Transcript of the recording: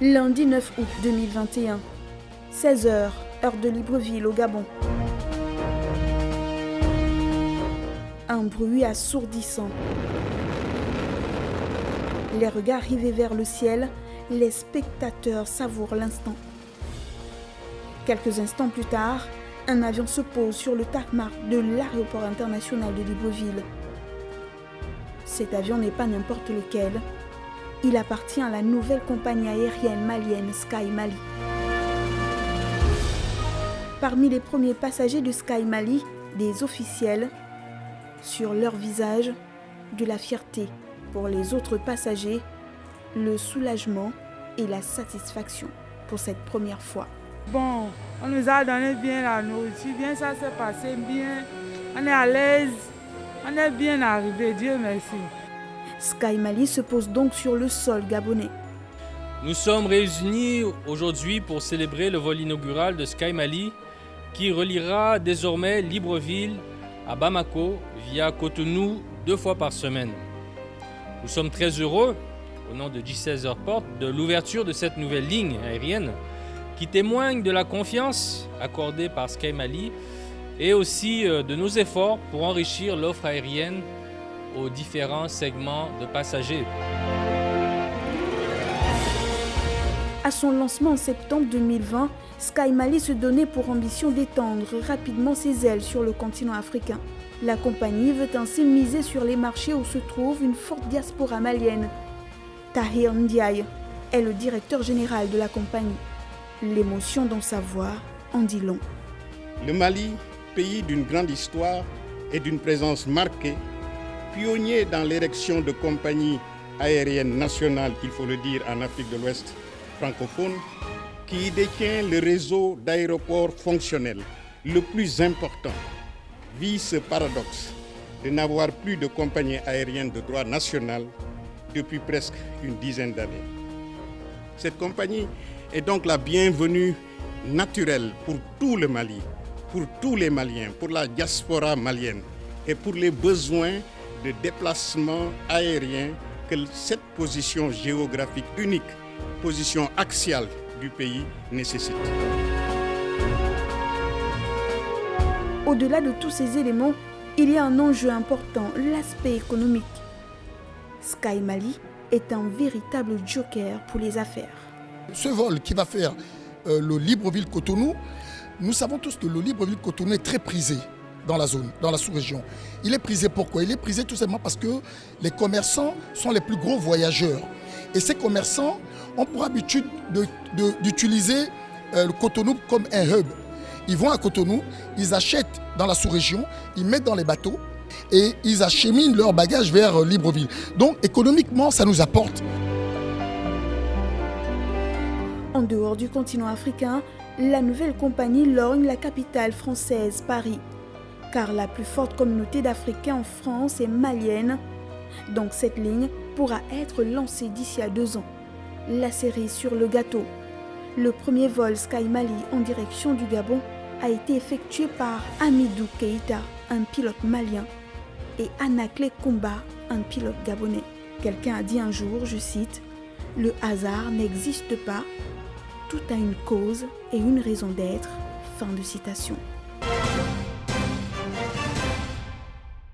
Lundi 9 août 2021, 16h, heure de Libreville au Gabon. Un bruit assourdissant. Les regards rivés vers le ciel, les spectateurs savourent l'instant. Quelques instants plus tard, un avion se pose sur le tarmac de l'aéroport international de Libreville. Cet avion n'est pas n'importe lequel. Il appartient à la nouvelle compagnie aérienne malienne Sky Mali. Parmi les premiers passagers de Sky Mali, des officiels, sur leur visage, de la fierté. Pour les autres passagers, le soulagement et la satisfaction pour cette première fois. Bon, on nous a donné bien la nourriture, bien ça s'est passé bien, on est à l'aise, on est bien arrivé, Dieu merci. Sky Mali se pose donc sur le sol gabonais. Nous sommes réunis aujourd'hui pour célébrer le vol inaugural de Sky Mali qui reliera désormais Libreville à Bamako via Cotonou 2 fois par semaine. Nous sommes très heureux, au nom de G16 Airport, de l'ouverture de cette nouvelle ligne aérienne qui témoigne de la confiance accordée par Sky Mali et aussi de nos efforts pour enrichir l'offre aérienne aux différents segments de passagers. À son lancement en septembre 2020, Sky Mali se donnait pour ambition d'étendre rapidement ses ailes sur le continent africain. La compagnie veut ainsi miser sur les marchés où se trouve une forte diaspora malienne. Tahir Ndiaye est le directeur général de la compagnie. L'émotion dans sa voix en dit long. Le Mali, pays d'une grande histoire et d'une présence marquée, pionnier dans l'érection de compagnies aériennes nationales, il faut le dire, en Afrique de l'Ouest francophone, qui détient le réseau d'aéroports fonctionnels le plus important, vit ce paradoxe de n'avoir plus de compagnie aérienne de droit national depuis presque une dizaine d'années. Cette compagnie est donc la bienvenue naturelle pour tout le Mali, pour tous les Maliens, pour la diaspora malienne et pour les besoins de déplacement aérien que cette position géographique unique, position axiale du pays nécessite. Au-delà de tous ces éléments, il y a un enjeu important, l'aspect économique. Sky Mali est un véritable joker pour les affaires. Ce vol qui va faire le Libreville-Cotonou, nous savons tous que le Libreville-Cotonou est très prisé dans la zone, dans la sous-région. Il est prisé pourquoi? Il est prisé tout simplement parce que les commerçants sont les plus gros voyageurs. Et ces commerçants ont pour habitude d'utiliser le Cotonou comme un hub. Ils vont à Cotonou, ils achètent dans la sous-région, ils mettent dans les bateaux et ils acheminent leurs bagages vers Libreville. Donc économiquement, ça nous apporte. En dehors du continent africain, la nouvelle compagnie lorgne la capitale française, Paris. Car la plus forte communauté d'Africains en France est malienne. Donc cette ligne pourra être lancée d'ici à 2 ans. La cerise sur le gâteau. Le premier vol Sky Mali en direction du Gabon a été effectué par Amidou Keïta, un pilote malien, et Anakle Koumba, un pilote gabonais. Quelqu'un a dit un jour, je cite, « Le hasard n'existe pas, tout a une cause et une raison d'être ». Fin de citation.